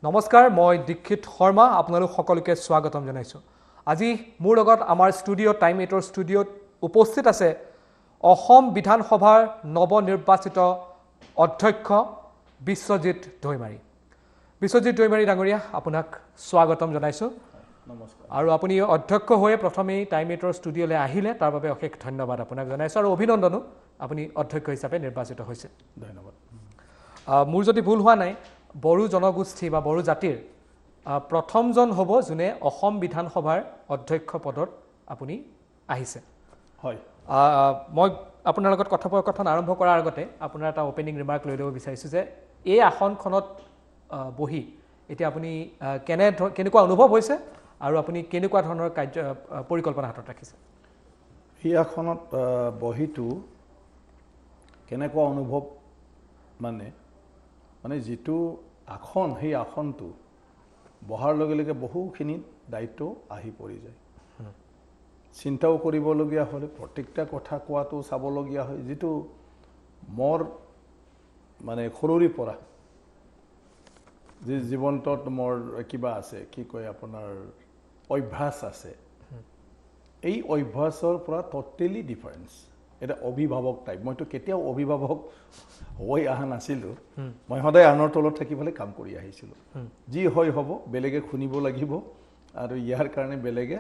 নমস্কাৰ মই দীক্ষিত শৰ্মা আপোনালোক সকলোকে স্বাগতম জনাইছো আজি মোৰ লগত আমাৰ ষ্টুডিঅ টাইম 8 ৰ ষ্টুডিঅত উপস্থিত আছে অসম বিধানসভাৰ নৱনিৰ্বাচিত অধ্যক্ষ বিশ্বজিৎ দৈমাৰী ডাঙৰীয়া আপোনাক স্বাগতম জনাইছো নমস্কাৰ আৰু আপুনি অধ্যক্ষ হৈ প্ৰথমে টাইম 8 ৰ ষ্টুডিঅলৈ আহিলে তাৰ বাবে অশেষ ধন্যবাদ আপোনাক জনাইছো আৰু অভিনন্দনো আপুনি অধ্যক্ষ হিচাপে নিৰ্বাচিত হৈছে ধন্যবাদ মোৰ যদি ভুল হোৱা নাই বড়ো জনগোষ্ঠী বা বড়ো জাতিৰ প্ৰথমজন হ'ব যোনে অসম বিধানসভাৰ অধ্যক্ষ পদত আপুনি আহিছে হয় মই আপোনাৰ লগত কথোপকথন আৰম্ভ কৰাৰ আগতে আপোনাৰ এটা অপেনিং ৰিমাৰ্ক লৈ ল'ব বিচাৰিছোঁ যে এই আসনখনত বহি এতিয়া আপুনি কেনেকুৱা অনুভৱ হৈছে আৰু আপুনি কেনেকুৱা ধৰণৰ পৰিকল্পনা হাতত ৰাখিছে এই আসনত বহিটো কেনেকুৱা অনুভৱ মানে যিটো আসন সেই আসনটো বহাৰ লগে লগে বহুখিনি দায়িত্ব আহি পৰি যায় চিন্তাও কৰিবলগীয়া হ'লে প্ৰত্যেকটা কথা কোৱাটো চাবলগীয়া হয় যিটো মোৰ মানে সৰুৰে পৰা যে জীৱনটোত মোৰ কিবা আছে কি কয় আপোনাৰ অভ্যাস আছে এই অভ্যাসৰ পৰা টোটেলি ডিফাৰেন্স এটা অভিভাৱক টাইপ মইতো কেতিয়াও অভিভাৱক হৈ অহা নাছিলোঁ মই সদায় আনৰ তলত থাকি পেলাই কাম কৰি আহিছিলোঁ যি হয় হ'ব বেলেগে শুনিব লাগিব আৰু ইয়াৰ কাৰণে বেলেগে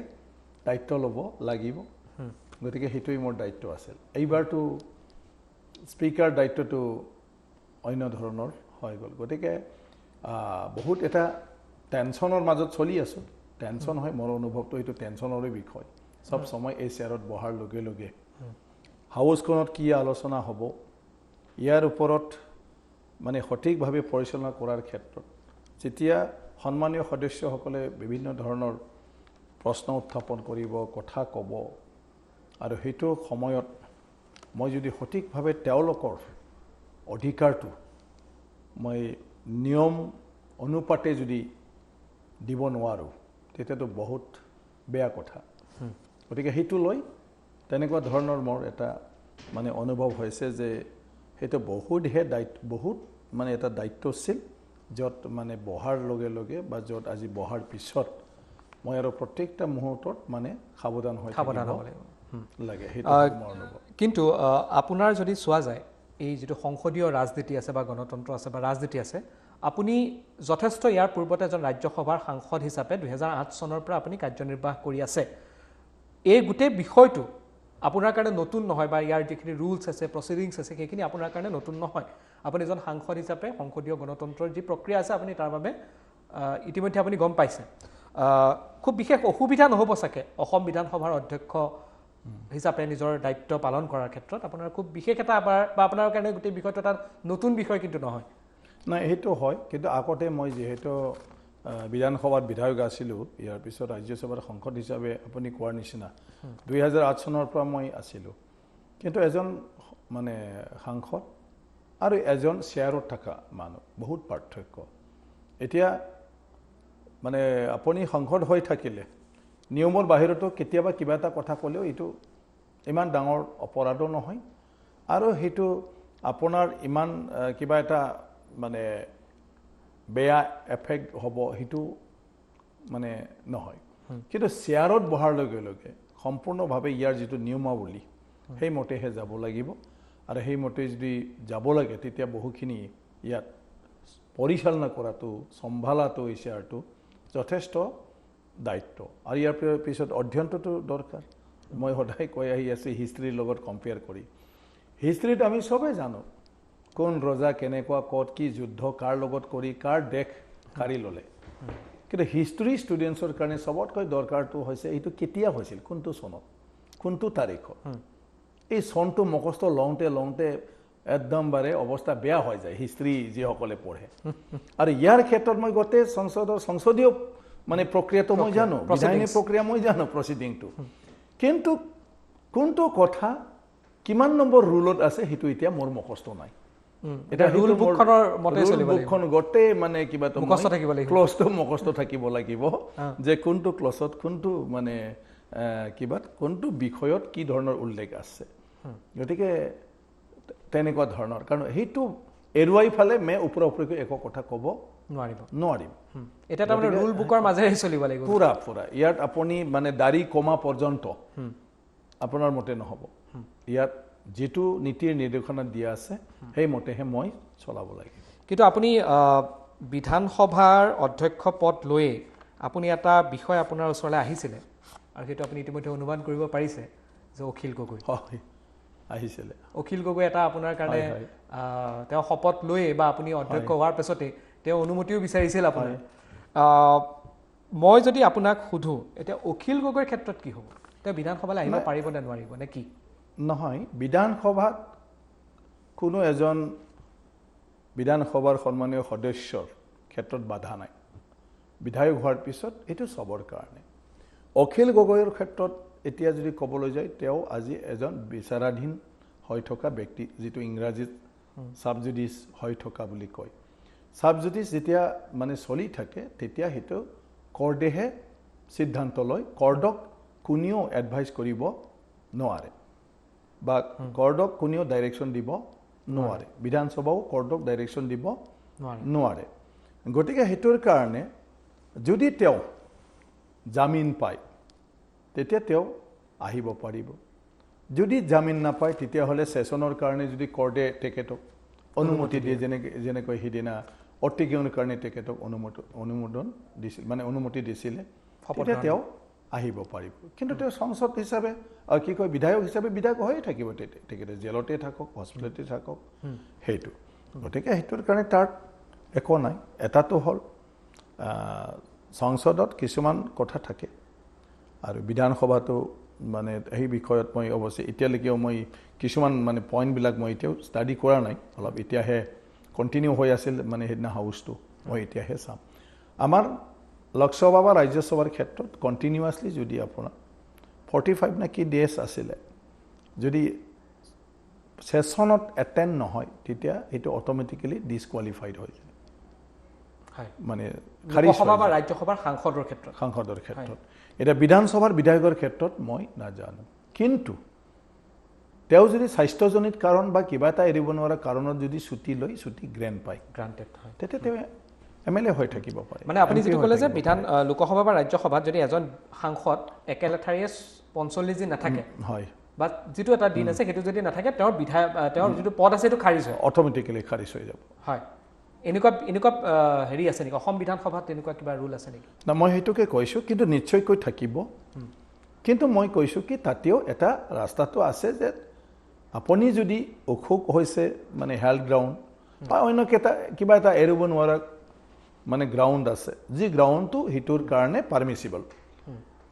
দায়িত্ব ল'ব লাগিব গতিকে সেইটোৱেই মোৰ দায়িত্ব আছিল এইবাৰতো স্পীকাৰ দায়িত্বটো অন্য ধৰণৰ হৈ গ'ল গতিকে বহুত এটা টেনশ্যনৰ মাজত চলি আছোঁ টেনশ্যন হয় মোৰ অনুভৱটো এইটো টেনশ্যনৰে বিষয় চব সময় এই চেয়াৰত বহাৰ লগে লগে হাউচখনত কি আলোচনা হ'ব ইয়াৰ ওপৰত মানে সঠিকভাৱে পৰিচালনা কৰাৰ ক্ষেত্ৰত যেতিয়া সন্মানীয় সদস্যসকলে বিভিন্ন ধৰণৰ প্ৰশ্ন উত্থাপন কৰিব কথা ক'ব আৰু সেইটো সময়ত মই যদি সঠিকভাৱে তেওঁলোকৰ অধিকাৰটো মই নিয়ম অনুপাতে যদি দিব নোৱাৰোঁ তেতিয়াতো বহুত বেয়া কথা গতিকে সেইটো লৈ তেনেকুৱা ধৰণৰ মোৰ এটা মানে অনুভৱ হৈছে যে সেইটো বহুত মানে এটা দায়িত্বশীল য'ত মানে বহাৰ লগে লগে বা য'ত আজি বহাৰ পিছত মই আৰু প্ৰত্যেকটা মুহূৰ্তত মানে সাৱধান হৈ থাকিব লাগে সেইটো মোৰ অনুভৱ কিন্তু আপোনাৰ যদি চোৱা যায় এই যিটো সংসদীয় ৰাজনীতি আছে বা গণতন্ত্ৰ আছে বা ৰাজনীতি আছে আপুনি যথেষ্ট ইয়াৰ পূৰ্বতে এজন ৰাজ্যসভাৰ সাংসদ হিচাপে 2008 চনৰ পৰা আপুনি কাৰ্যনিৰ্বাহ কৰি আছে এই গোটেই বিষয়টো আপোনাৰ কাৰণে নতুন নহয় বা ইয়াৰ যিখিনি ৰুলছ আছে প্ৰচিডিংছ আছে সেইখিনি আপোনাৰ কাৰণে নতুন নহয় আপুনি এজন সাংসদ হিচাপে সংসদীয় গণতন্ত্ৰৰ যি প্ৰক্ৰিয়া আছে আপুনি তাৰ বাবে ইতিমধ্যে আপুনি গম পাইছে খুব বিশেষ অসুবিধা নহ'ব চাগে অসম বিধানসভাৰ অধ্যক্ষ হিচাপে নিজৰ দায়িত্ব পালন কৰাৰ ক্ষেত্ৰত আপোনাৰ খুব বিশেষ এটা বা আপোনাৰ কাৰণে গোটেই বিষয়টো এটা নতুন বিষয় কিন্তু নহয় নাই সেইটো হয় কিন্তু আগতে মই যিহেতু বিধানসভাত বিধায়ক আছিলোঁ ইয়াৰ পিছত ৰাজ্যসভাৰ সাংসদ হিচাপে আপুনি কোৱাৰ নিচিনা 2008 চনৰ পৰা মই আছিলোঁ কিন্তু এজন মানে সাংসদ আৰু এজন চেয়াৰত থকা মানুহ বহুত পাৰ্থক্য এতিয়া মানে আপুনি সাংসদ হৈ থাকিলে নিয়মৰ বাহিৰতো কেতিয়াবা কিবা এটা কথা ক'লেও এইটো ইমান ডাঙৰ অপৰাধো নহয় আৰু সেইটো আপোনাৰ ইমান কিবা এটা মানে বেয়া এফেক্ট হ'ব সেইটো মানে নহয় কিন্তু চেয়াৰত বহাৰ লগে লগে সম্পূৰ্ণভাৱে ইয়াৰ যিটো নিয়মাৱলী সেইমতেহে যাব লাগিব আৰু সেইমতে যদি যাব লাগে তেতিয়া বহুখিনি ইয়াত পৰিচালনা কৰাটো চম্ভালাটো এই চেয়াৰটো যথেষ্ট দায়িত্ব আৰু ইয়াৰ পিছত অধ্যয়নটোতো দৰকাৰ মই সদায় কৈ আহি আছোঁ হিষ্ট্ৰীৰ লগত কম্পেয়াৰ কৰি হিষ্ট্ৰীত আমি চবেই জানো কোন ৰজা কেনেকুৱা ক'ত কি যুদ্ধ কাৰ লগত কৰি কাৰ দেশ কাঢ়ি ল'লে কিন্তু হিষ্ট্ৰী ষ্টুডেণ্টছৰ কাৰণে চবতকৈ দৰকাৰটো হৈছে এইটো কেতিয়া হৈছিল কোনটো চনত কোনটো তাৰিখত এই চনটো মুখস্থ লওঁতে একদমবাৰে অৱস্থা বেয়া হৈ যায় হিষ্ট্ৰী যিসকলে পঢ়ে আৰু ইয়াৰ ক্ষেত্ৰত মই গোটেই সংসদীয় মানে প্ৰক্ৰিয়াটো মই জানো বিধায়িনী প্ৰক্ৰিয়া মই জানো প্ৰচিডিংটো কিন্তু কোনটো কথা কিমান নম্বৰ ৰুলত আছে সেইটো এতিয়া মোৰ মুখস্থ নাই এটা ৰুল বুকখনৰ মতে চলিব লাগিব বুকখন গোটেই মানে কিবা তো মুখস্থ থাকিব লাগিব ক্লজটো মুখস্থ থাকিব লাগিব যে কোনটো ক্লজত কোনটো মানে কিবা কোনটো বিষয়ত কি ধৰণৰ উল্লেখ আছে গতিকে তেনেকুৱা ধৰণৰ কাৰণ সেইটো এৰুৱাই ফালে মে ওপৰা ওপৰিকৈ একো কথা ক'ব নোৱাৰিম এটা তাৰমানে ৰুল বুকৰ মাজেৰে চলিব লাগিব পুৰা ইয়াত আপুনি মানে দাড়ি কমা পৰ্যন্ত আপোনাৰ মতে নহ'ব ইয়াত যেটো নীতিৰ নিৰ্দেশনা দিয়া আছে সেই মতেহে মই চলাব লাগিব কিন্তু আপুনি বিধানসভাৰ অধ্যক্ষ পদ লৈ আপুনি এটা বিষয় আপোনাৰ ওচৰলৈ আহিছিলে আৰু সেইটো আপুনি ইতিমধ্যে অনুমান কৰিব পাৰিছে যে অখিল গগৈ হয় আহিছিলে অখিল গগৈ এটা আপোনাৰ কাৰণে তেওঁ শপত লৈ বা আপুনি অধ্যক্ষ হোৱাৰ পিছতে তেওঁ অনুমতিও বিচাৰিছিল আপোনাৰ মই যদি আপোনাক সুধো এতিয়া অখিল গগৈৰ ক্ষেত্ৰত কি হ'ব তেওঁ বিধানসভালৈ আহিব পাৰিব নে নোৱাৰিব নে কি নহয় বিধানসভাত কোনো এজন বিধানসভাৰ সন্মানীয় সদস্যৰ ক্ষেত্ৰত বাধা নাই বিধায়ক হোৱাৰ পিছত এইটো সবৰ কাৰণে অখিল গগৈৰ ক্ষেত্ৰত এতিয়া যদি ক'বলৈ যায় তেওঁ আজি এজন বিচাৰাধীন হৈ থকা ব্যক্তি যেটো ইংৰাজীত সাবজুডিস হৈ থকা বুলি কয় সাবজুডিস যেতিয়া মানে চলি থাকে তেতিয়া হেতু কৰ্ডেহে সিদ্ধান্ত লয় কৰ্ডক কোনেও এডভাইস কৰিব নোৱাৰে বা কৰ্ডক কোনেও ডাইৰেকশন দিব নোৱাৰে বিধানসভাও কৰ্ডক ডাইৰেকশন দিব নোৱাৰে গতিকে হেতুৰ কাৰণে যদি তেওঁ জামিন পায় তেতিয়া তেওঁ আহিব পাৰিব যদি জামিন নাপায় তেতিয়া হলে সেশনৰ কাৰণে যদি কৰ্ডে টেকেটক অনুমতি দিয়ে যেনেকৈ হিদিনা অটিকিয়নৰ কাৰণে টেকেটক অনুমোদন দিছিল মানে অনুমতি দিছিল তেতিয়া তেওঁ আহিব পাৰিব কিন্তু তেওঁ সংসদ হিচাপে কি কয় বিধায়ক হিচাপে বিধায়ক হৈ থাকিব তেখেতে জেলতে থাকক হস্পিটেলতে থাকক হেতু গতিকে হেতুৰ কাৰণে তাৰ একো নাই এটাতো হল সংসদত কিছুমান কথা থাকে আৰু বিধানসভাটো মানে এই বিষয়ত মই অৱশ্যে এতিয়ালৈকেও মই কিছুমান মানে পইণ্টবিলাক মই এতিয়াও ষ্টাডি কৰা নাই অলপ এতিয়াহে কণ্টিনিউ হৈ আছিল মানে সেইদিনা হাউচটো মই এতিয়াহে চাম আমাৰ লোকসভা বা ৰাজ্যসভাৰ ক্ষেত্ৰত কণ্টিনিউৱাছলি যদি আপোনাৰ 45 না কি ডেজ আছিলে যদি সেশনত এটেন্ড নহয় তেতিয়া এইটো অটোমেটিক্যালি ডিসকোয়ালিফাইড হৈ যায় মানে লোকসভা বা ৰাজ্যসভাৰ সাংসদৰ ক্ষেত্ৰত এটা বিধানসভাৰ বিধায়কৰ ক্ষেত্ৰত মই নাজানো কিন্তু তেওঁ যদি স্বাস্থ্যজনিত কাৰণ বা কিবা এটা এৰিব নোৱাৰা কাৰণত যদি ছুটি লৈ ছুটি গ্ৰান্টেড হয় তেতিয়া তেওঁ এমএলএ হৈ থাকিব পাৰে মানে আপুনি যেটো ক'লে যে বিধান লোকসভা বা ৰাজ্যসভাত যদি এজন সাংসদ একেলেঠাৰিয়ে 45 দিন নাথাকে হয় বা যেটো এটা দিন আছে হেতু যদি নাথাকে তেওঁৰ বিধায়ক তেওঁৰ যেটো পদ আছে হেতু খাৰিজ হয় অটোমেটিক্যালি খাৰিজ হৈ যাব হয় এনেকুৱা হেৰি আছে নেকি অসম বিধানসভাত তেনেকুৱা কিবা ৰুল আছে নেকি না মই হেতুকে কৈছো কিন্তু নিশ্চয়কৈ থাকিব কিন্তু মই কৈছো কি তাতেও এটা ৰাস্তাটো আছে যে আপুনি যদি অসুখ হৈছে মানে হেলথ গ্ৰাউণ্ড বা অন্য কিবা এটা এৰিব নোৱাৰা মানে গ্ৰাউণ্ড আছে যি গ্ৰাউণ্ডটো হিটোৰ কাৰণে পাৰমিসিবল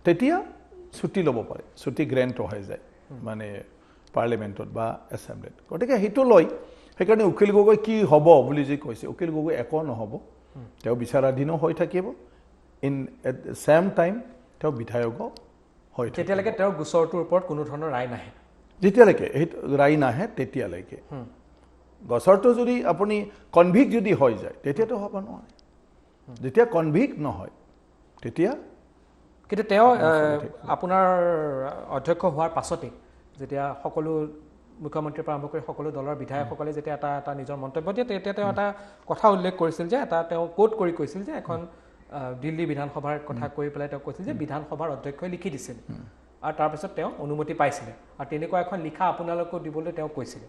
তেতিয়া ছুটি ল'ব পাৰে ছুটি গ্ৰেণ্ট হৈ যায় মানে পাৰ্লিমেণ্টত বা এছেম্বলিত গতিকে হিটো লৈ সেইকাৰণে অখিল গগৈ কি হ'ব বুলি যে কৈছে অখিল গগৈ একো নহ'ব তেওঁ বিচাৰাধীনো হৈ থাকিব ইন এট সেম টাইম তেওঁ বিধায়ক হৈ থাকিব তেতিয়ালৈকে তেওঁৰ গোচৰটোৰ ওপৰত কোনো ধৰণৰ ৰায় নাহে যেতিয়ালৈকে ৰায় নাহে তেতিয়ালৈকে গোচৰটো যদি আপুনি কনভিক্ট যদি হৈ যায় তেতিয়াতো হ'ব নোৱাৰে যেতিয়া কনভিক্ট নহয় তেতিয়া কিন্তু তেওঁ আপোনাৰ অধ্যক্ষ হোৱাৰ পাছতে যেতিয়া সকলো মুখ্যমন্ত্ৰীৰ পৰা আৰম্ভ কৰি সকলো দলৰ বিধায়কসকলে যেতিয়া এটা নিজৰ মন্তব্য দিয়ে তেতিয়া তেওঁ এটা কথা উল্লেখ কৰিছিল যে এটা তেওঁ কোট কৰি কৈছিল যে এখন দিল্লী বিধানসভাৰ কথা কৈ পেলাই তেওঁ কৈছিল যে বিধানসভাৰ অধ্যক্ষই লিখি দিছিল আৰু তাৰপিছত তেওঁ অনুমতি পাইছিলে আৰু তেনেকুৱা এখন লিখা আপোনালোকক দিবলৈ তেওঁ কৈছিলে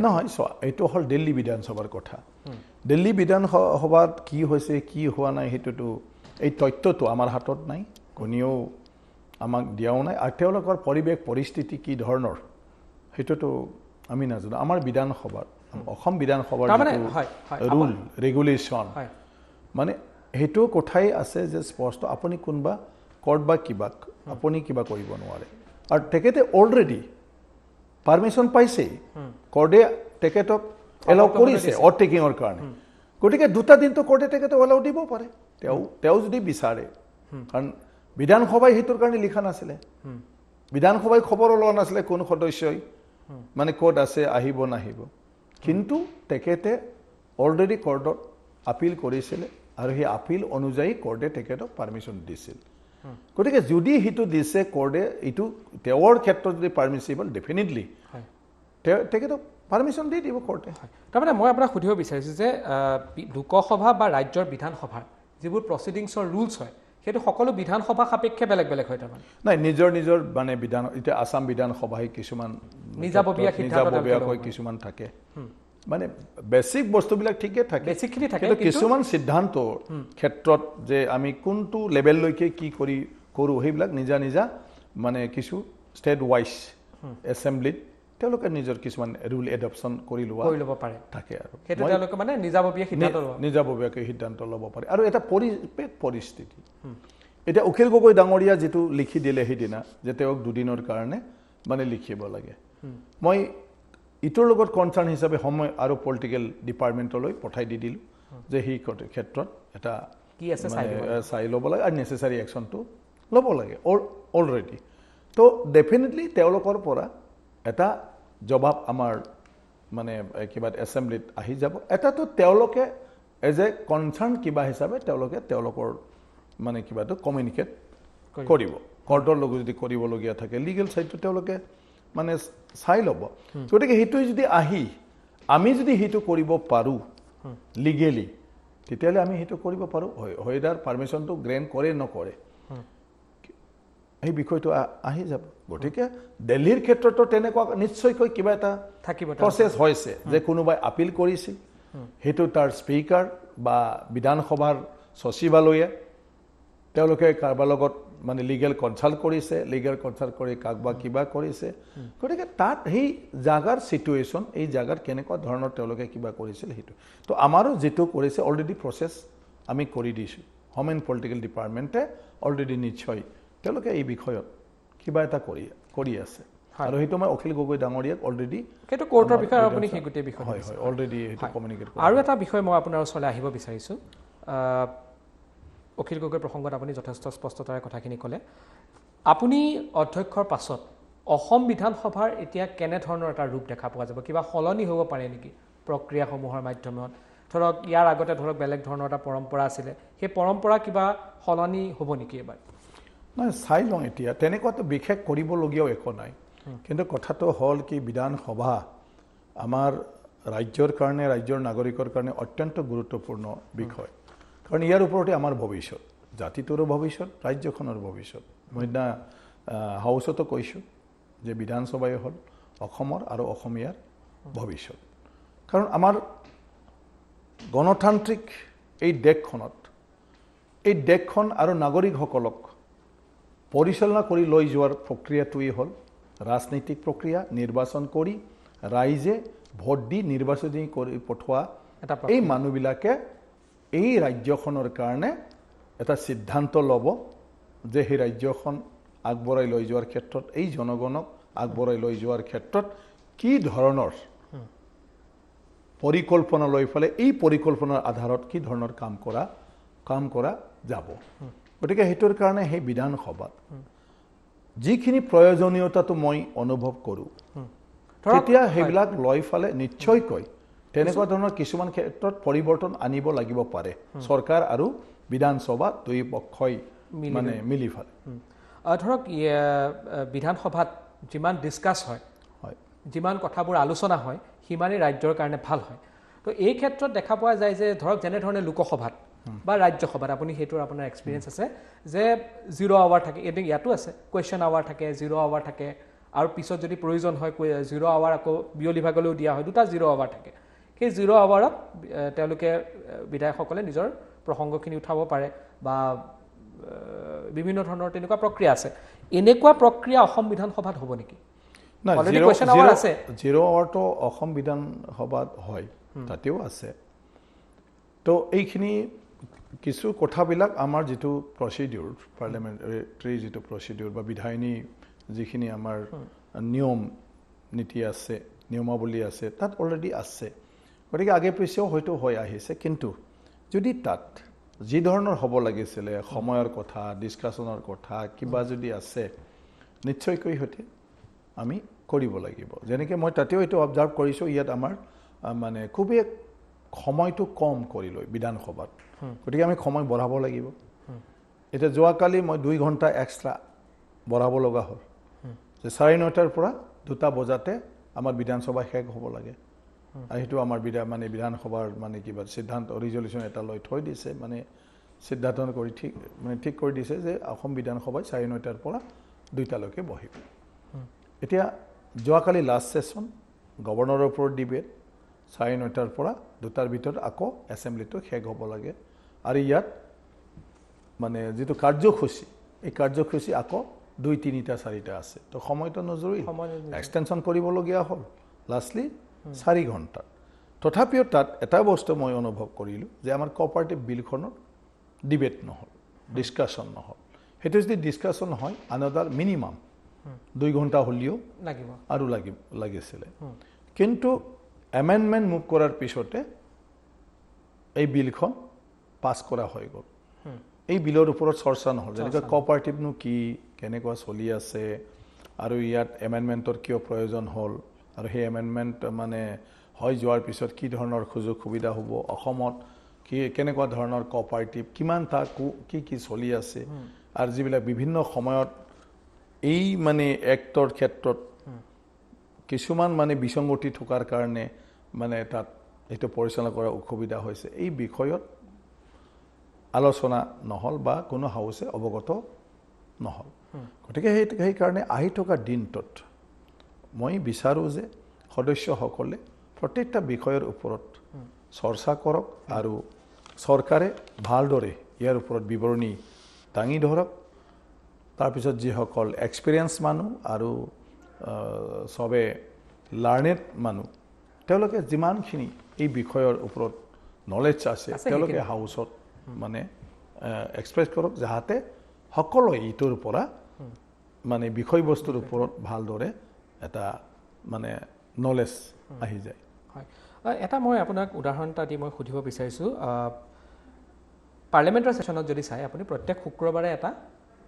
নহয় এইটো হ'ল দিল্লী বিধানসভাৰ কথা দিল্লী বিধানসভাত কি হৈছে কি হোৱা নাই হেতুটো এই তথ্যটো আমাৰ হাতত নাই কোনেও আমাক দিয়াও নাই আৰু তেওঁলোকৰ পৰিৱেশ পৰিস্থিতি কি ধৰণৰ হেতুটো আমি নাজানো আমাৰ বিধানসভাৰ অসম বিধানসভাৰ ৰুল ৰেগুলেশ্যন মানে হেতু কথাই আছে যে স্পষ্ট আপুনি কোনবা কোৰ্ট বা কিবা আপুনি কিবা কৰিব নোৱাৰে আৰু তেখেতে অলৰেডি পাৰমিশন পাইছে কোৰ্টে তেখেতক এলাউ কৰিছে অটেকিংৰ কাৰণে গতিকে দুটা দিনটো কোৰ্টে তেখেতক এলাউ দিব পাৰে তেওঁ যদি বিচাৰে কাৰণ বিধানসভাই হেতুৰ কাৰণে লিখা নাছিলে বিধানসভাই খবৰ লোৱা নাছিলে কোন সদস্যই মানে কোৰ্ট আছে আহিব নাহিব কিন্তু তেখেতে অলৰেডি কোৰ্টত আপিল কৰিছিল আৰু সেই আপিল অনুযায়ী কোৰ্টে তেখেতক পাৰমিশন দিছিল গতিকে যদি হিটো দিছে কোৰ্টে ইটো তেওঁৰ ক্ষেত্ৰত যদি পাৰমিসিবল ডেফিনেটলি তেখেতক পাৰ্মিশ্যন দি দিব কোৰ্টে তাৰমানে মই আপোনাক সুধিব বিচাৰিছোঁ যে লোকসভা বা ৰাজ্যৰ বিধানসভাৰ যিবোৰ প্ৰচিডিংছৰ ৰুলছ হয় সেইটো সকলো বিধানসভা সাপেক্ষে বেলেগ বেলেগ হয় তাৰমানে নাই নিজৰ নিজৰ মানে বিধান এতিয়া আসাম বিধানসভাই কিছুমান নিজাববীয়াকৈ কিছুমান থাকে মানে বেছিক বস্তুবিলাক ঠিকে থাকে বেছিকখিনি থাকে কিন্তু কিছুমান সিদ্ধান্ত ক্ষেত্ৰত যে আমি কোনটো লেভেললৈকে কি কৰোঁ সেইবিলাক নিজা নিজা মানে কিছু ষ্টেট ৱাইজ এছেম্বলিত তেওঁলোকে নিজৰ কিছুমান ৰুল এডপশ্যন কৰি ল'ব পাৰে থাকে আৰু সেইটো তেওঁলোকে মানে নিজাববীয়াকৈ সিদ্ধান্ত ল'ব পাৰে আৰু এটা পৰিস্থিতি এতিয়া অখিল গগৈ ডাঙৰীয়া যিটো লিখি দিলে সেইদিনা যে তেওঁক দুদিনৰ কাৰণে মানে লিখিব লাগে মই ইটোৰ লগত কনচাৰ্ণ হিচাপে সময় আৰু পলিটিকেল ডিপাৰ্টমেণ্টলৈ পঠাই দি দিলোঁ যে সেই ক্ষেত্ৰত এটা কি আছে চাই ল'ব লাগে আৰু নেচেচাৰী একশ্যনটো ল'ব লাগে অলৰেডি তো ডেফিনেটলি তেওঁলোকৰ পৰা এটা জবাব আমাৰ মানে কিবা এছেম্বলিত আহি যাব এটাতো তেওঁলোকে এজ এ কনচাৰ্ণ কিবা হিচাপে তেওঁলোকৰ মানে কিবাটো কমিউনিকেট কৰিব কোৰ্টৰ লগত যদি কৰিবলগীয়া থাকে লিগেল চাইডটো তেওঁলোকে মানে চাই ল'ব গতিকে সেইটো যদি আমি যদি সেইটো কৰিব পাৰোঁ লিগেলি তেতিয়াহ'লে আমি সেইটো কৰিব পাৰোঁ হয় তাৰ পাৰ্মিশ্যনটো গ্ৰেণ্ট কৰে নকৰে এই বিষয়টো আহি যাব গতিকে দিল্লীৰ ক্ষেত্ৰতো তেনেকুৱা নিশ্চয়কৈ কিবা এটা থাকিব প্ৰচেছ হৈছে যে কোনোবাই আপিল কৰিছে সেইটো তাৰ স্পীকাৰ বা বিধানসভাৰ সচিবালয়ে তেওঁলোকে কাৰোবাৰ লগত মানে লিগেল কনচাল্ট কৰিছে লিগেল কনচাল্ট কৰি কাক বা কিবা কৰিছে গতিকে তাত সেই জাগাৰ চিটুৱেশ্যন এই জাগাৰ কেনেকুৱা ধৰণৰ তেওঁলোকে কিবা কৰিছিল সেইটো তো আমাৰো যিটো কৰিছে অলৰেডি প্ৰচেছ আমি কৰি দিছোঁ হোম এণ্ড পলিটিকেল ডিপাৰ্টমেণ্টে অলৰেডি নিশ্চয় তেওঁলোকে এই বিষয়ত কিবা এটা কৰি আছে আৰু সেইটো মই অখিল গগৈ ডাঙৰীয়াক অলৰেডি সেইটো কোৰ্টৰ বিষয়ে আপুনি সেই গোটেই বিষয় হয় অলৰেডি সেইটো কমিউনিকেট আৰু এটা বিষয় মই আপোনাৰ ওচৰলৈ আহিব বিচাৰিছোঁ অখিল গগৈৰ প্ৰসংগত আপুনি যথেষ্ট স্পষ্টতাৰে কথাখিনি ক'লে আপুনি অধ্যক্ষৰ পাছত অসম বিধানসভাৰ এতিয়া কেনেধৰণৰ এটা ৰূপ দেখা পোৱা যাব কিবা সলনি হ'ব পাৰে নেকি প্ৰক্ৰিয়াসমূহৰ মাধ্যমত ধৰক ইয়াৰ আগতে ধৰক বেলেগ ধৰণৰ এটা পৰম্পৰা আছিলে সেই পৰম্পৰা কিবা সলনি হ'ব নেকি এবাৰ নাই চাই লওঁ এতিয়া তেনেকুৱাতো বিশেষ কৰিবলগীয়াও একো নাই কিন্তু কথাটো হ'ল কি বিধানসভা আমাৰ ৰাজ্যৰ কাৰণে ৰাজ্যৰ নাগৰিকৰ কাৰণে অত্যন্ত গুৰুত্বপূৰ্ণ বিষয় কাৰণ ইয়াৰ ওপৰতে আমাৰ ভৱিষ্যত জাতিটোৰো ভৱিষ্যত ৰাজ্যখনৰ ভৱিষ্যত মই না হাউচতো কৈছোঁ যে বিধানসভাই হ'ল অসমৰ আৰু অসমীয়াৰ ভৱিষ্যত কাৰণ আমাৰ গণতান্ত্ৰিক এই দেশখন আৰু নাগৰিকসকলক পৰিচালনা কৰি লৈ যোৱাৰ প্ৰক্ৰিয়াটোৱেই হ'ল ৰাজনৈতিক প্ৰক্ৰিয়া নিৰ্বাচন কৰি ৰাইজে ভোট দি নিৰ্বাচনী কৰি পঠোৱা এই মানুহবিলাকে এই ৰাজ্যখনৰ কাৰণে এটা সিদ্ধান্ত ল'ব যে সেই ৰাজ্যখন আগবঢ়াই লৈ যোৱাৰ ক্ষেত্ৰত এই জনগণক আগবঢ়াই লৈ যোৱাৰ ক্ষেত্ৰত কি ধৰণৰ পৰিকল্পনা লৈ ফেলে এই পৰিকল্পনাৰ আধাৰত কি ধৰণৰ কাম কৰা যাব গতিকে সেইটোৰ কাৰণে সেই বিধানসভাত যিখিনি প্ৰয়োজনীয়তাটো মই অনুভৱ কৰোঁ তেতিয়া সেইবিলাক লৈ ফেলে নিশ্চয়কৈ তেনেকুৱা ধৰণৰ কিছুমান ক্ষেত্ৰত পৰিৱৰ্তন আনিব লাগিব পাৰে চৰকাৰ আৰু বিধানসভা দুই পক্ষই মানে মিলি ফেলে ধৰক বিধানসভাত যিমান ডিছকাছ হয় যিমান কথাবোৰ আলোচনা হয় সিমানেই ৰাজ্যৰ কাৰণে ভাল হয় তো এই ক্ষেত্ৰত দেখা পোৱা যায় যে ধৰক যেনেধৰণে লোকসভাত বা ৰাজ্যসভাত আপুনি সেইটোৰ আপোনাৰ এক্সপিৰিয়েঞ্চ আছে যে 0 আৱাৰ থাকে ইয়াতো আছে কুৱেশ্যন আৱাৰ থাকে 0 আৱাৰ থাকে আৰু পিছত যদি প্ৰয়োজন হয় 0 আৱাৰ আকৌ বিয়লি ভাগলৈও দিয়া হয় দুটা 0 আৱাৰ থাকে সেই 0 আৱাৰত তেওঁলোকে বিধায়কসকলে নিজৰ প্ৰসংগখিনি উঠাব পাৰে বা বিভিন্ন ধৰণৰ তেনেকুৱা প্ৰক্ৰিয়া আছে এনেকুৱা প্ৰক্ৰিয়া অসম বিধানসভাত হ'ব নেকি না 0 আৱাৰটো অসম বিধানসভাত হয় তাতেও আছে তো এইখিনি কিছু কথাবিলাক আমাৰ যিটো প্ৰচিডিউৰ পাৰ্লিয়ামেণ্টাৰী যিটো প্ৰচিডিউৰ বা বিধায়িনী যিখিনি আমাৰ নিয়ম নীতি আছে নিয়মাৱলী আছে তাত অলৰেডি আছে গতিকে আগে পিছেও হয়তো হৈ আহিছে কিন্তু যদি তাত যি ধৰণৰ হ'ব লাগিছিলে সময়ৰ কথা ডিছকাশ্যনৰ কথা কিবা যদি আছে নিশ্চয়কৈ হয়তো আমি কৰিব লাগিব যেনেকৈ মই তাতেও এইটো অবজাৰ্ভ কৰিছোঁ ইয়াত আমাৰ মানে খুবেই সময়টো কম কৰি লৈ বিধানসভাত গতিকে আমি সময় বঢ়াব লাগিব এতিয়া যোৱাকালি মই 2 ঘণ্টা এক্সট্ৰা বঢ়াব লগা হ'ল যে 9:30 পৰা 2টা বজাতে আমাৰ বিধানসভা শেষ হ'ব লাগে আৰু সেইটো আমাৰ বিধানসভাৰ মানে কিবা সিদ্ধান্ত ৰিজলিউশ্যন এটা লৈ থৈ দিছে মানে সিদ্ধান্ত কৰি ঠিক কৰি দিছে যে অসম বিধানসভাই 9:30 পৰা 2টালৈকে বহিব এতিয়া যোৱাকালি লাষ্ট সেশন গভৰ্ণৰৰ ওপৰত ডিবেট 9:30 পৰা 2টাৰ ভিতৰত আকৌ এছেম্বলিটো শেষ হ'ব লাগে আৰু ইয়াত মানে যেটো কাৰ্যসূচী এই কাৰ্যসূচী আকৌ 2, 3টা 4টা আছে তো সময়টো নজৰুৰী এক্সটেনশন কৰিবলগীয়া হ'ল লাষ্টলি 4 ঘণ্টা তথাপিও তাত এটা বস্তু মই অনুভৱ কৰিলোঁ যে আমাৰ কোঅপাৰেটিভ বিলখনৰ ডিবেট নহ'ল ডিসকাশন নহ'ল হেতু যদি ডিসকাশন হয় আনাদাৰ মিনিমাম 2 ঘণ্টা হলিও লাগিব আৰু লাগিছিল কিন্তু এমেন্ডমেন্ট মুভ কৰাৰ পিছতে এই বিলখন পাস কৰা হৈ গ'ল এই বিলৰ ওপৰত চৰ্চা নহ'ল যেনেকৈ কোঅপাৰেটিভনো কি কেনেকুৱা চলি আছে আৰু ইয়াত এমেন্ডমেন্টৰ কিয় প্ৰয়োজন হ'ল আৰু সেই এমেন্ডমেন্ট মানে হৈ যোৱাৰ পিছত কি ধৰণৰ সুযোগ সুবিধা হ'ব অসমত কি কেনেকুৱা ধৰণৰ কোঅপাৰেটিভ কিমান তা কি চলি আছে আৰু যিবিলাক বিভিন্ন সময়ত এই মানে এক্টৰ ক্ষেত্ৰত কিছুমান মানে বিসংগতি থকাৰ কাৰণে মানে তাত এটো পৰিচালনা কৰা অসুবিধা হৈছে এই বিষয়ত আলোচনা নহল বা কোনো হাউসে অৱগত নহল গতিকে সেই কাৰণে আহি থকা দিনটোত মই বিচাৰো যে সদস্যসকলে প্ৰত্যেকটা বিষয়ৰ ওপৰত চৰ্চা কৰক আৰু চৰকাৰে ভালদৰে ইয়াৰ ওপৰত বিৱৰণী দাঙি ধৰক তাৰপিছত যিসকল এক্সপিৰিয়েন্স মানুহ আৰু সবে লাৰ্নেড মানুহ তেওঁলোকে যিমানখিনি এই বিষয়ৰ ওপৰত নলেজ আছে তেওঁলোকে হাউসত মানে এক্সপ্ৰেছ কৰক যাতে সকলোৱে ইটোৰ পৰা মানে বিষয়বস্তুৰ ওপৰত ভালদৰে এটা মানে নলেজ আহি যায় হয় এটা মই আপোনাক উদাহৰণ এটা দি মই সুধিব বিচাৰিছোঁ পাৰ্লিয়ামেণ্টৰ সেশনত যদি চাই আপুনি প্ৰত্যেক শুক্ৰবাৰে এটা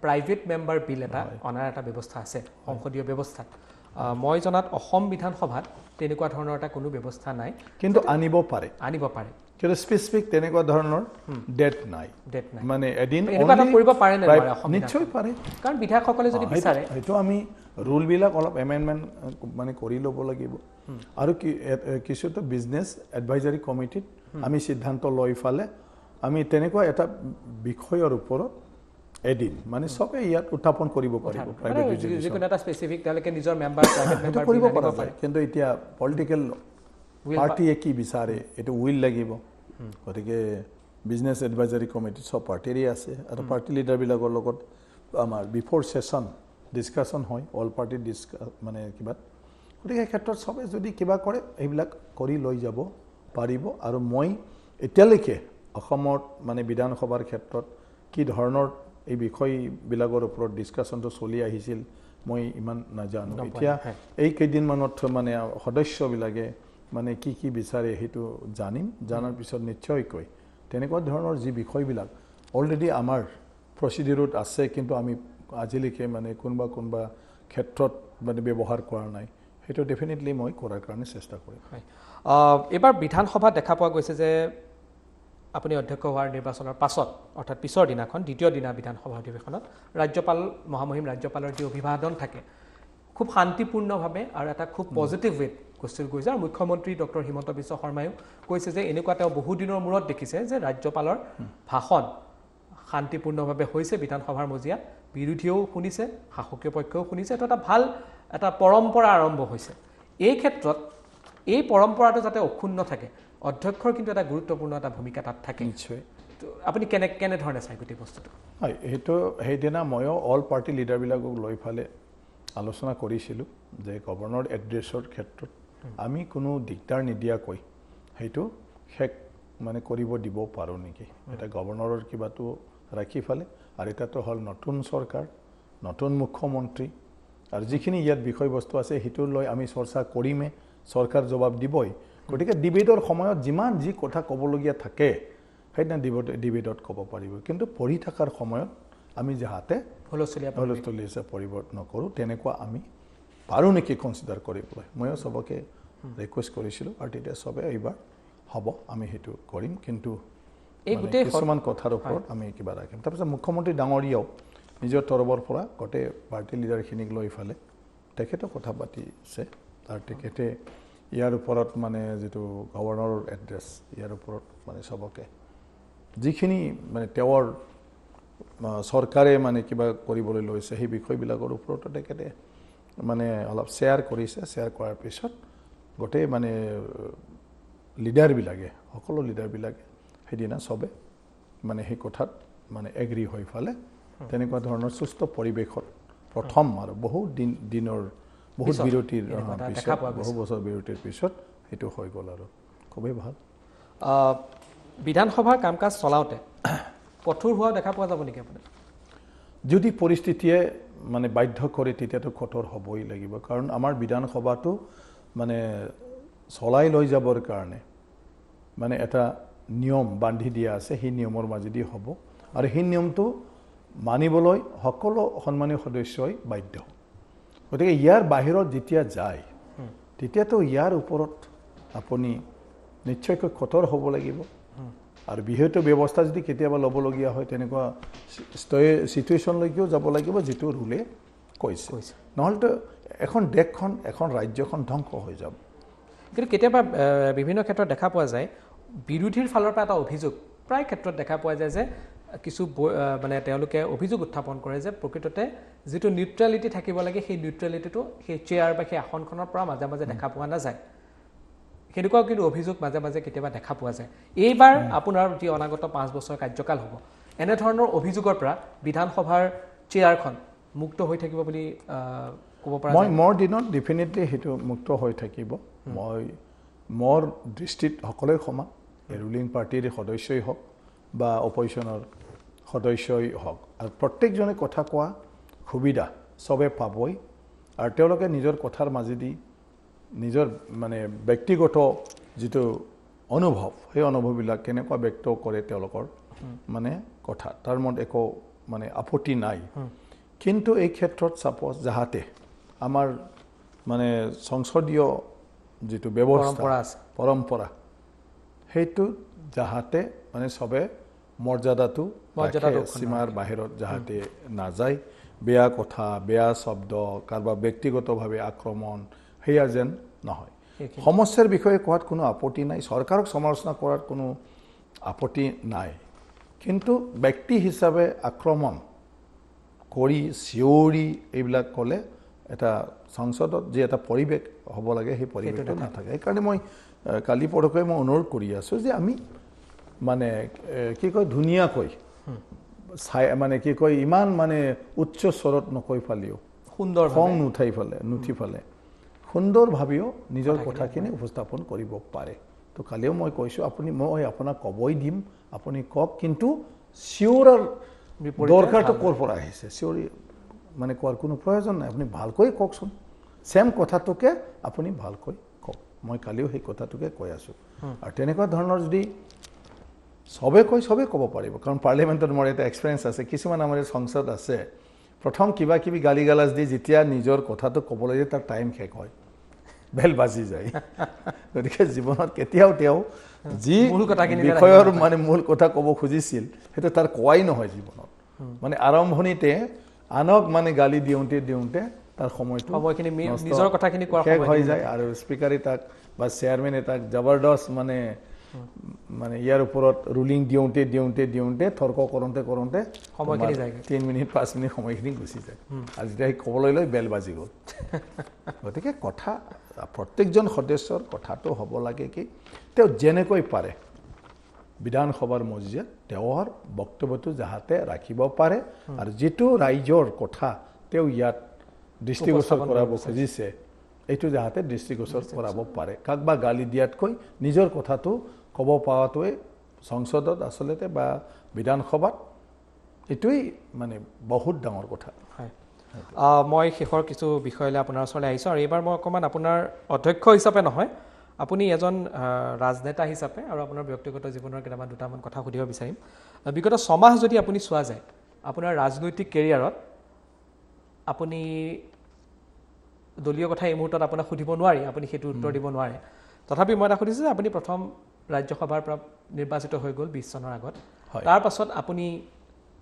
প্ৰাইভেট মেম্বাৰ বিল এটা অনাৰ এটা ব্যৱস্থা আছে সংসদীয় ব্যৱস্থা মই জনাত অসম বিধানসভাত তেনেকুৱা ধৰণৰ এটা কোনো ব্যৱস্থা নাই কিন্তু আনিব পাৰে কিন্তু স্পেসিফিক তেনেকুৱা ধৰণৰ ডেট নাই মানে এদিন এনেকুৱা কৰিব পাৰে নে নোৱাৰে অসম নিশ্চয় পাৰে কাৰণ বিধায়কসকলে যদি বিচাৰে সেইটো আমি ৰুল বিলাক অলপ এমেন্ডমেন্ট মানে কৰি ল'ব লাগিব আৰু কিছুটো বিজনেছ এডভাইজাৰী কমিটিত আমি সিদ্ধান্ত লৈ ফালে আমি তেনেকুৱা এটা বিষয়ৰ ওপৰত এদিন মানে সবে ইয়াত উত্থাপন কৰিব পাৰিব প্ৰাইভেট যিকোনো এটা স্পেসিফিক তালৈকে নিজৰ মেম্বাৰ প্ৰাইভেট মেম্বাৰ কৰিব পাৰে কিন্তু এতিয়া পলিটিক্যাল পাৰ্টিয়ে কি বিচাৰে এটো উইল লাগিব গতিকে বিজনেছ এডভাইজাৰী কমিটি সব পাৰ্টিৰে আছে আৰু পাৰ্টি লিডাৰবিলাকৰ লগত আমাৰ বিফোৰ সেশন ডিসকাশন হয় অল পাৰ্টি মানে কিবা গতিকে ক্ষেত্ৰত সবে যদি কিবা কৰে এইবিলাক কৰি লৈ যাব পাৰিব আৰু মই এতিয়ালৈকে অসমত মানে বিধানসভাৰ ক্ষেত্ৰত কি ধৰণৰ এই বিষয়বিলাকৰ ওপৰত ডিসকাশনটো চলি আহিছিল মই ইমান নাজানো এতিয়া এই কেইদিনমানত মানে সদস্যবিলাকে মানে কি বিচাৰে হেতু জানাৰ পিছত নিশ্চয়কৈ তেনেকুৱা ধৰণৰ যি বিষয়বিলাক অলৰেডি আমাৰ প্ৰচিডিউৰত আছে কিন্তু আমি আজিলৈকে মানে কোনবা ক্ষেত্ৰত মানে ব্যৱহাৰ কৰা নাই হেতু ডেফিনেটলি মই কৰাৰ কাৰণে চেষ্টা কৰিম এবাৰ বিধানসভা দেখা পোৱা গৈছে যে আপুনি অধ্যক্ষ হোৱাৰ নিৰ্বাচনৰ পাছত অৰ্থাৎ পিছৰ দিনাখন দ্বিতীয় দিনা বিধানসভা অধিৱেশনত ৰাজ্যপাল মহামহিম ৰাজ্যপালৰ যি অভিভাষণ থাকে খুব শান্তিপূৰ্ণভাৱে আৰু এটা খুব পজিটিভ ৱেত গৈছে আৰু মুখ্যমন্ত্ৰী ডক্টৰ হিমন্ত বিশ্ব শৰ্মায়ো কৈছে যে এনেকুৱা তেওঁ বহু দিনৰ মূৰত দেখিছে যে ৰাজ্যপালৰ ভাষণ শান্তিপূৰ্ণভাৱে হৈছে বিধানসভাৰ মজিয়াত বিৰোধীয়েও শুনিছে শাসকীয় পক্ষও শুনিছে এটা ভাল এটা পৰম্পৰা আৰম্ভ হৈছে এই ক্ষেত্ৰত এই পৰম্পৰাটো যাতে অক্ষুণ্ণ থাকে অধ্যক্ষৰ কিন্তু এটা গুৰুত্বপূৰ্ণ এটা ভূমিকা তাত থাকে নিশ্চয় আপুনি কেনে ধৰণে চাই গোটেই বস্তুটো হয় হেতু সেইদিনা ময়ো অল পাৰ্টি লিডাৰবিলাকক লৈ ফালে আলোচনা কৰিছিলোঁ যে গভৰ্ণৰ এড্ৰেছৰ ক্ষেত্ৰত আমি কোনো দিগদাৰ নিদিয়াকৈ হেতু শেষ মানে কৰিব দিব পাৰোঁ নেকি এটা গভৰ্ণৰৰ কিবাটো ৰাখি ফালে আৰু এটাতো হ'ল নতুন চৰকাৰ নতুন মুখ্যমন্ত্ৰী আৰু যিখিনি ইয়াত বিষয়বস্তু আছে হেতু লৈ আমি চৰ্চা কৰিমে চৰকাৰ জবাব দিবই গতিকে ডিবেটৰ সময়ত যিমান যি কথা ক'বলগীয়া থাকে সেইদিনা ডিবেটত ক'ব পাৰিব কিন্তু পঢ়ি থকাৰ সময়ত আমি যাহাতে হলস্থলীয়া পৰিৱৰ্তন নকৰোঁ তেনেকুৱা আমি পাৰোঁ নেকি কনচিডাৰ কৰিবলৈ ময়ো সবকে ৰিকুৱেষ্ট কৰিছিলোঁ আৰু তেতিয়া সবে এইবাৰ হ'ব আমি সেইটো কৰিম কিন্তু এই গোটেই কিছুমান কথাৰ ওপৰত আমি কিবা ৰাখিম তাৰপিছত মুখ্যমন্ত্ৰী ডাঙৰীয়াও নিজৰ তৰফৰ পৰা গোটেই পাৰ্টি লিডাৰখিনিক লৈ ফালে তেখেতো কথা পাতিছে আৰু তেখেতে ইয়াৰ ওপৰত মানে যিটো গভৰ্ণৰৰ এড্ৰেছ ইয়াৰ ওপৰত মানে চবকে যিখিনি মানে তেওঁৰ চৰকাৰে মানে কিবা কৰিবলৈ লৈছে সেই বিষয়বিলাকৰ ওপৰতো তেখেতে মানে অলপ শ্বেয়াৰ কৰিছে শ্বেয়াৰ কৰাৰ পিছত গোটেই মানে লিডাৰবিলাকে সকলো লিডাৰবিলাকে সেইদিনা চবে মানে সেই কথাত মানে এগ্ৰী হৈ ফালে তেনেকুৱা ধৰণৰ সুস্থ পৰিৱেশত প্ৰথম আৰু বহুত দিনৰ বহুত বিৰতিৰ পিছত বহু বছৰ বিৰতিৰ পিছত সেইটো হৈ গ'ল আৰু খুবেই ভাল বিধানসভাৰ কাম কাজ চলাওঁতে কঠোৰ হোৱা দেখা পোৱা যাব নেকি আপুনি যদি পৰিস্থিতিয়ে মানে বাধ্য কৰে তেতিয়াতো কঠোৰ হ'বই লাগিব কাৰণ আমাৰ বিধানসভাটো মানে চলাই লৈ যাবৰ কাৰণে মানে এটা নিয়ম বান্ধি দিয়া আছে সেই নিয়মৰ মাজেদি হ'ব আৰু সেই নিয়মটো মানিবলৈ সকলো সন্মানীয় সদস্যই বাধ্য গতিকে ইয়াৰ বাহিৰত যেতিয়া যায় তেতিয়াতো ইয়াৰ ওপৰত আপুনি নিশ্চয়কৈ কঠোৰ হ'ব লাগিব আৰু বিহেতু ব্যৱস্থা যদি কেতিয়াবা ল'বলগীয়া হয় তেনেকুৱা চিটুৱেশ্যনলৈকেও যাব লাগিব যিটো ৰুলে কৈছে নহ'লেতো এখন দেশখন এখন ৰাজ্যখন ধ্বংস হৈ যাব কিন্তু কেতিয়াবা বিভিন্ন ক্ষেত্ৰত দেখা পোৱা যায় বিৰোধীৰ ফালৰ পৰা এটা অভিযোগ প্ৰায় ক্ষেত্ৰত দেখা পোৱা যায় যে কিছু মানে তেওঁলোকে অভিযোগ উত্থাপন কৰে যে প্ৰকৃততে যিটো নিউট্ৰেলিটি থাকিব লাগে সেই নিউট্ৰেলিটিটো সেই চেয়াৰ বা সেই আসনখনৰ পৰা মাজে মাজে দেখা পোৱা নাযায় সেনেকুৱাও কিন্তু অভিযোগ মাজে মাজে কেতিয়াবা দেখা পোৱা যায় এইবাৰ আপোনাৰ যি অনাগত 5 বছৰ কাৰ্যকাল হ'ব এনেধৰণৰ অভিযোগৰ পৰা বিধানসভাৰ চেয়াৰখন মুক্ত হৈ থাকিব বুলি ক'ব পৰা যায় মোৰ দিনত ডেফিনেটলি সেইটো মুক্ত হৈ থাকিব মোৰ দৃষ্টিত সকলোৱে সমান ৰুলিং পাৰ্টিৰ সদস্যই হওক বা অপজিশ্যনৰ সদস্যই হওক আৰু প্ৰত্যেকজনে কথা কোৱা সুবিধা চবে পাবই আৰু তেওঁলোকে নিজৰ কথাৰ মাজেদি নিজৰ মানে ব্যক্তিগত যিটো অনুভৱ সেই অনুভৱবিলাক কেনেকুৱা ব্যক্ত কৰে তেওঁলোকৰ মানে কথা তাৰ মত একো মানে আপত্তি নাই কিন্তু এই ক্ষেত্ৰত সাপোজ যাহাতে আমাৰ মানে সংসদীয় যিটো ব্যৱস্থা পৰম্পৰা সেইটো যাহাতে মানে সবে মৰ্যাদাটো সীমাৰ বাহিৰত যাহাতে নাযায় বেয়া কথা বেয়া শব্দ কাৰোবাৰ ব্যক্তিগতভাৱে আক্ৰমণ সেয়া যেন নহয় সমস্যাৰ বিষয়ে কোৱাত কোনো আপত্তি নাই চৰকাৰক সমালোচনা কৰাৰ কোনো আপত্তি নাই কিন্তু ব্যক্তি হিচাপে আক্ৰমণ কৰি চিঞৰি এইবিলাক ক'লে এটা সংসদত যে এটা পৰিৱেশ হ'ব লাগে সেই পৰিৱেশটো নাথাকে সেইকাৰণে মই কালি পৰকৈ মই অনুৰোধ কৰি আছোঁ যে আমি মানে কি কয় ধুনীয়াকৈ মানে কি কয় ইমান মানে উচ্চ স্বৰত নকৈ ফালেও সুন্দৰ খং নুঠি ফালে সুন্দৰভাৱেও নিজৰ কথাখিনি উপস্থাপন কৰিব পাৰে তো কালিও মই কৈছোঁ মই আপোনাক ক'বই দিম আপুনি কওক কিন্তু চিঞৰাৰ দৰকাৰটো ক'ৰ পৰা আহিছে চিঞৰি মানে কোৱাৰ কোনো প্ৰয়োজন নাই আপুনি ভালকৈ কওকচোন চেম কথাটোকে আপুনি ভালকৈ কওক মই কালিও সেই কথাটোকে কৈ আছোঁ আৰু তেনেকুৱা ধৰণৰ যদি সবে ক'ব পাৰিব কাৰণ পাৰ্লিমেণ্টত মোৰ এটা এক্সপিৰিয়েঞ্চ আছে কিছুমান আমাৰ সংসদ আছে প্ৰথম কিবা কিবি গালি গালাজ দি যেতিয়া নিজৰ কথাটো ক'বলৈ যায় তাৰ টাইম শেষ হয় বেল বাজি যায় গতিকে জীৱনত কেতিয়াও তেওঁ যি বিষয়ৰ মানে মূল কথা ক'ব খুজিছিল সেইটো তাৰ কোৱাই নহয় জীৱনত মানে আৰম্ভণিতে আনক মানে গালি দিওঁতে তাৰ সময়খিনি নিজৰ কথাখিনি কোৱাৰ শেষ হৈ যায় আৰু স্পিকাৰে তাক বা চেয়াৰমেনে তাক জবৰদস্ত মানে ইয়াৰ ওপৰত ৰুলিং দিওঁতে তৰ্ক কৰোঁতে সময়খিনি যায় 3 মিনিট 5 মিনিট সময়খিনি গুচি যায় আৰু যেতিয়া ক'বলৈ লৈ বেল বাজি গ'ল গতিকে কথা প্ৰত্যেকজন সদস্যৰ কথাটো হ'ব লাগে কি তেওঁ যেনেকৈ পাৰে বিধানসভাৰ মজিয়াত তেওঁৰ বক্তব্যটো যাহাতে ৰাখিব পাৰে আৰু যিটো ৰাইজৰ কথা তেওঁ ইয়াত দৃষ্টিগোচৰ কৰাব খুজিছে এইটো যাহাতে দৃষ্টিগোচৰ কৰাব পাৰে কাকবা গালি দিয়াতকৈ নিজৰ কথাটো ক'ব পৰাটোৱে সংসদত আচলতে বা বিধানসভাত এইটোৱেই মানে বহুত ডাঙৰ কথা মই শেষৰ কিছু বিষয়লৈ আপোনাৰ ওচৰলৈ আহিছোঁ আৰু এইবাৰ মই অকণমান আপোনাৰ অধ্যক্ষ হিচাপে নহয় আপুনি এজন ৰাজনেতা হিচাপে আৰু আপোনাৰ ব্যক্তিগত জীৱনৰ কেইটামান দুটামান কথা সুধিব বিচাৰিম বিগত 6 মাহ যদি আপুনি চোৱা যায় আপোনাৰ ৰাজনৈতিক কেৰিয়াৰত আপুনি দলীয় কথা এই মুহূৰ্তত আপোনাক সুধিব নোৱাৰি আপুনি সেইটো উত্তৰ দিব নোৱাৰে তথাপি মই এটা সুধিছোঁ যে আপুনি প্ৰথম ৰাজ্যসভাৰ পৰা নিৰ্বাচিত হৈ গ'ল 20 চনৰ আগত তাৰ পাছত আপুনি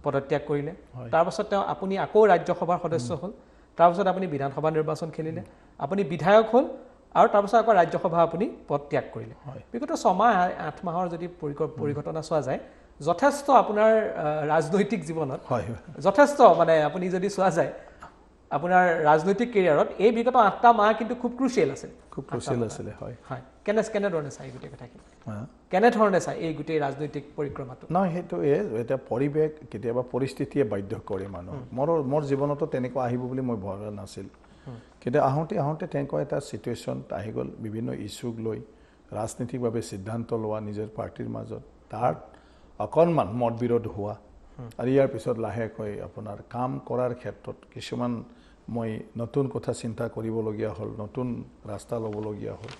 পদত্যাগ কৰিলে তাৰ পাছত আপুনি আকৌ ৰাজ্যসভাৰ সদস্য হ'ল তাৰ পাছত আপুনি বিধানসভা নিৰ্বাচন খেলিলে আপুনি বিধায়ক হ'ল আৰু তাৰপিছত আকৌ ৰাজ্যসভা আপুনি পদ ত্যাগ কৰিলে হয় বিগত 6 মাহ 8 মাহৰ যদি পৰিঘটনা চোৱা যায় যথেষ্ট আপোনাৰ ৰাজনৈতিক জীৱনত হয় যথেষ্ট মানে আপুনি যদি চোৱা যায় আপোনাৰ ৰাজনৈতিক কেৰিয়াৰত এই বিগত 8টা মাহ কিন্তু খুব ক্ৰুচিয়েল আছিল খুব ক্ৰুচিয়েল আছিলে হয় হয় কেনেধৰণে চাই গোটেই কথাখিনি হা কেনেধৰণে চাই এই গোটেই ৰাজনৈতিক পৰিক্ৰমাটো নহয় সেইটোৱে এতিয়া পৰিৱেশ কেতিয়াবা পৰিস্থিতিয়ে বাধ্য কৰে মানুহ মোৰ জীৱনতো তেনেকুৱা আহিব বুলি মই ভবা নাছিল কিন্তু আহোঁতে তেনেকুৱা এটা ছিটুৱেশ্যন আহি গ'ল বিভিন্ন ইছ্যুক লৈ ৰাজনীতিকভাৱে সিদ্ধান্ত লোৱা নিজৰ পাৰ্টিৰ মাজত তাৰ অকণমান মতবিৰোধ হোৱা আৰু ইয়াৰ পিছত লাহেকৈ আপোনাৰ কাম কৰাৰ ক্ষেত্ৰত কিছুমান মই নতুন কথা চিন্তা কৰিবলগীয়া হ'ল নতুন ৰাস্তা ল'বলগীয়া হ'ল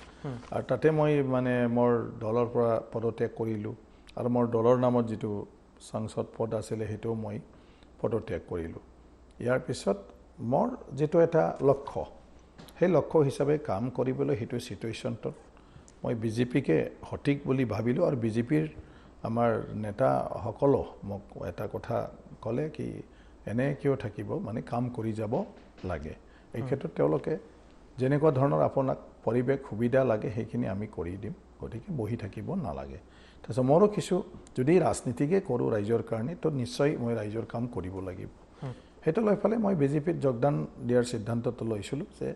আৰু তাতে মই মানে মোৰ দলৰ পৰা পদত্যাগ কৰিলোঁ আৰু মোৰ দলৰ নামত যিটো সাংসদ পদ আছিলে সেইটোও মই পদত্যাগ কৰিলোঁ ইয়াৰ পিছত মোৰ যিটো এটা লক্ষ্য সেই লক্ষ্য হিচাপে কাম কৰিবলৈ সেইটো ছিটুৱেশ্যনটোত মই বিজেপিকে সঠিক বুলি ভাবিলোঁ আৰু বিজেপিৰ আমাৰ নেতাসকলো মোক এটা কথা ক'লে কি এনে কিয় থাকিব মানে কাম কৰি যাব লাগে এই ক্ষেত্ৰত তেওঁলোকে যেনেকুৱা ধৰণৰ আপোনাক পৰিৱেশ সুবিধা লাগে সেইখিনি আমি কৰি দিম গতিকে বহি থাকিব নালাগে তাৰপিছত মোৰো কিছু যদি ৰাজনীতিকে কৰোঁ ৰাইজৰ কাৰণে তো নিশ্চয় মই ৰাইজৰ কাম কৰিব লাগিব সেইটো লৈ পেলাই মই বিজেপিত যোগদান দিয়াৰ সিদ্ধান্তটো লৈছিলোঁ যে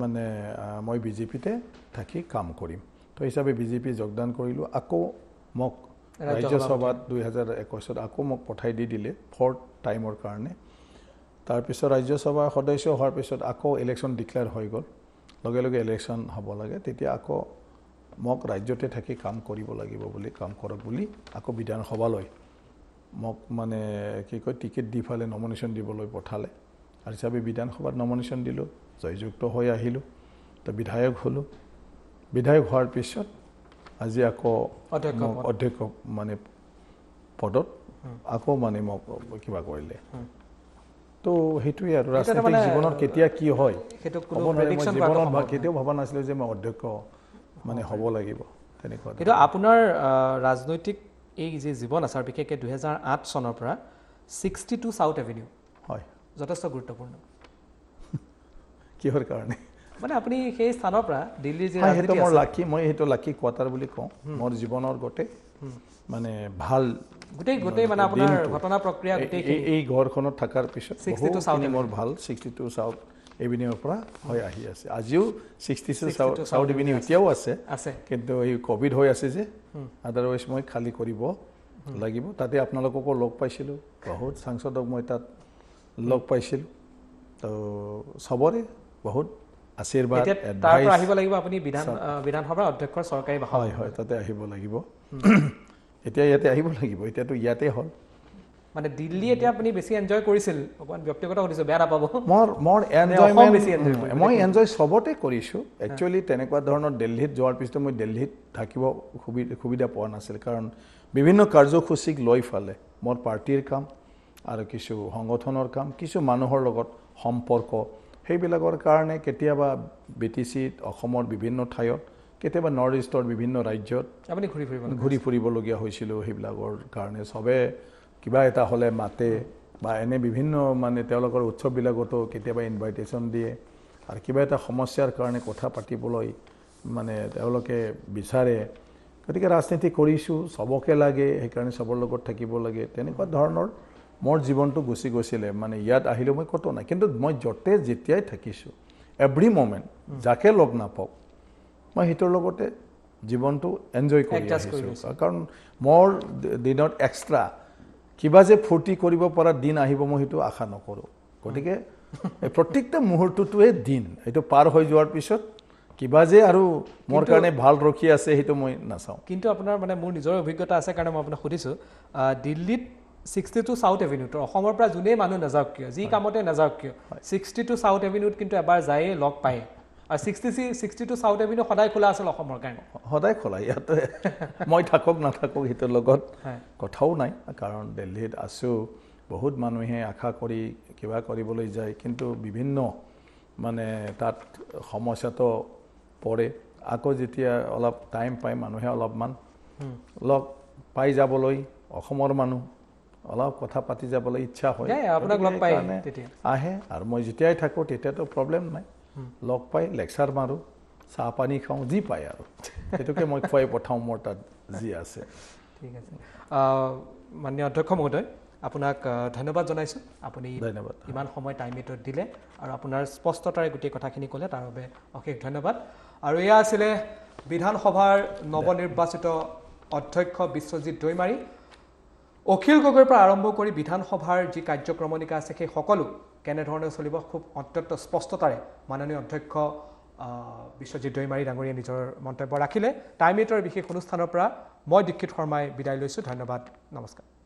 মানে মই বিজেপিতে থাকি কাম কৰিম তো হিচাপে বিজেপি যোগদান কৰিলোঁ আকৌ মোক ৰাজ্যসভাত 2021 আকৌ মোক পঠাই দিলে 4th টাইমৰ কাৰণে তাৰপিছত ৰাজ্যসভা সদস্য হোৱাৰ পিছত আকৌ ইলেকশ্যন ডিক্লেয়াৰ হৈ গ'ল লগে লগে ইলেকশ্যন হ'ব লাগে তেতিয়া আকৌ মোক ৰাজ্যতে থাকি কাম কৰিব লাগিব বুলি কাম কৰক বুলি আকৌ বিধানসভালৈ মোক মানে কি কয় টিকেট দি ফালে নমিনেশ্যন দিবলৈ পঠালে আৰু হিচাপে বিধানসভাত নমিনেশ্যন দিলোঁ জয়যুক্ত হৈ আহিলোঁ তো বিধায়ক হ'লোঁ বিধায়ক হোৱাৰ পিছত আজি আকৌ অধ্যক্ষ মানে পদত আকৌ মানে মোক কিবা কৰিলে তো সেইটোৱে আৰু ৰাজনৈতিক জীৱনত কেতিয়া কি হয় জীৱনত কেতিয়াও ভবা নাছিলোঁ যে মই অধ্যক্ষ মানে হ'ব লাগিব তেনেকুৱা কিন্তু আপোনাৰ ৰাজনৈতিক এই যে জীৱন আছে বিশেষকৈ 2008 চনৰ পৰা 62 সাউথ এভিনিউ হয় যথেষ্ট গুৰুত্বপূৰ্ণ কিহৰ কাৰণে মানে আপুনি সেই স্থানৰ পৰা দিল্লীৰ যে ৰাজনীতি আছে মই সেইটো লাকি কোৱাৰ্টাৰ বুলি কওঁ মোৰ জীৱনৰ গোটেই মানে ভাল গোটেই মানে আপোনাৰ ঘটনা প্ৰক্ৰিয়া গোটেই এই ঘৰখনত থকাৰ পিছত 62 সাউথ মোৰ ভাল 62 সাউথ এভিনিউৰ পৰা হৈ আহি আছে আজিও 62 সাউথ এভিনিউ এতিয়াও আছে কিন্তু এই কোভিড হৈ আছে যে আদাৰৱাইজ মই খালী কৰিব লাগিব তাতে আপোনালোককো লগ পাইছিলোঁ বহুত সাংসদক মই তাত লগ পাইছিলোঁ তো চবৰে বহুত আশীৰ্বাদ তাৰ পৰা আহিব লাগিব আপুনি বিধানসভাৰ অধ্যক্ষৰ চৰকাৰী বাহন হয় তাতে আহিব লাগিব এতিয়া ইয়াতে আহিব লাগিব এতিয়াতো ইয়াতে হ'ল মানে দিল্লী এতিয়া আপুনি বেছি এনজয় কৰিছিল অকমান ব্যক্তিগত সুধিছো বেয়া নাপাব মোৰ এনজয়মেণ্ট মই এনজয় চবতে কৰিছোঁ একচুৱেলি তেনেকুৱা ধৰণৰ দিল্লীত যোৱাৰ পিছত মই দিল্লীত থাকিব সুবিধা পোৱা নাছিল কাৰণ বিভিন্ন কাৰ্যসূচীক লৈ ফালে মোৰ পাৰ্টিৰ কাম আৰু কিছু সংগঠনৰ কাম কিছু মানুহৰ লগত সম্পৰ্ক সেইবিলাকৰ কাৰণে কেতিয়াবা BTCত অসমৰ বিভিন্ন ঠাইত কেতিয়াবা নৰ্থ ইষ্টৰ বিভিন্ন ৰাজ্যত আপুনি ঘূৰি ফুৰিবলগীয়া হৈছিলোঁ সেইবিলাকৰ কাৰণে চবে কিবা এটা হ'লে মাতে বা এনে বিভিন্ন মানে তেওঁলোকৰ উৎসৱবিলাকতো কেতিয়াবা ইনভাইটেশ্যন দিয়ে আৰু কিবা এটা সমস্যাৰ কাৰণে কথা পাতিবলৈ মানে তেওঁলোকে বিচাৰে গতিকে ৰাজনীতি কৰিছোঁ চবকে লাগে সেইকাৰণে চবৰ লগত থাকিব লাগে তেনেকুৱা ধৰণৰ মোৰ জীৱনটো গুচি গৈছিলে মানে ইয়াত আহিলেও মই ক'তো নাই কিন্তু মই যেতিয়াই থাকিছোঁ এভৰি মমেণ্ট যাকে লগ নাপাওঁ মই সেইটোৰ লগতে জীৱনটো এনজয় কৰি আহিছোঁ কাৰণ মোৰ দিনত এক্সট্ৰা কিবা যে ফূৰ্তি কৰিব পৰা দিন আহিব মই সেইটো আশা নকৰোঁ গতিকে প্ৰত্যেকটা মুহূৰ্তটোৱে দিন এইটো পাৰ হৈ যোৱাৰ পিছত কিবা যে আৰু মোৰ কাৰণে ভাল ৰখি আছে সেইটো মই নাচাওঁ কিন্তু আপোনাৰ মানে মোৰ নিজৰ অভিজ্ঞতা আছে কাৰণে মই আপোনাক সুধিছোঁ দিল্লীত 62 সাউথ এভিনিউত অসমৰ পৰা যোনেই মানুহ নাযাওক কিয় যি কামতে নাযাওক কিয় 62 সাউথ এভিনিউত কিন্তু এবাৰ যায়ে লগ পায় আৰু 62 সাউথ এভিনিউ সদায় খোলা আছিল অসমৰ কাৰণে সদায় খোলা ইয়াতে মই থাকক নাথাকক সেইটোৰ লগত কথাও নাই কাৰণ দিল্লীত আছোঁ বহুত মানুহে আশা কৰি কিবা কৰিবলৈ যায় কিন্তু বিভিন্ন মানে তাত সমস্যাটো পৰে আকৌ যেতিয়া অলপ টাইম পায় মানুহে অলপমান লগ পাই যাবলৈ অসমৰ মানুহ অলপ কথা পাতি যাবলৈ ইচ্ছা হয় আপোনাক লগ পাই আহে আৰু মই যেতিয়াই থাকোঁ তেতিয়াতো প্ৰব্লেম নাই লগ পাই লেকচাৰ মাৰোঁ চাহ পানী খাওঁ যি পায় আৰু সেইটোকে মই খুৱাই পঠাওঁ মোৰ তাত যি আছে ঠিক আছে মাননীয় অধ্যক্ষ মহোদয় আপোনাক ধন্যবাদ জনাইছোঁ আপুনি ধন্যবাদ ইমান সময় টাইম এইটো দিলে আৰু আপোনাৰ স্পষ্টতাৰে গোটেই কথাখিনি ক'লে তাৰ বাবে অশেষ ধন্যবাদ আৰু এয়া আছিলে বিধানসভাৰ নৱনিৰ্বাচিত অধ্যক্ষ বিশ্বজিৎ দৈমাৰী অখিল গগৈৰ পৰা আৰম্ভ কৰি বিধানসভাৰ যি কাৰ্যক্ৰমণিকা আছে সেই সকলো কেনেধৰণে চলিব খুব অত্যন্ত স্পষ্টতাৰে মাননীয় অধ্যক্ষ বিশ্বজিৎ দৈমাৰী ডাঙৰীয়ে নিজৰ মন্তব্য ৰাখিলে টাইম এইটৰ বিশেষ অনুষ্ঠানৰ পৰা মই দীক্ষিত শৰ্মাই বিদায় লৈছোঁ ধন্যবাদ নমস্কাৰ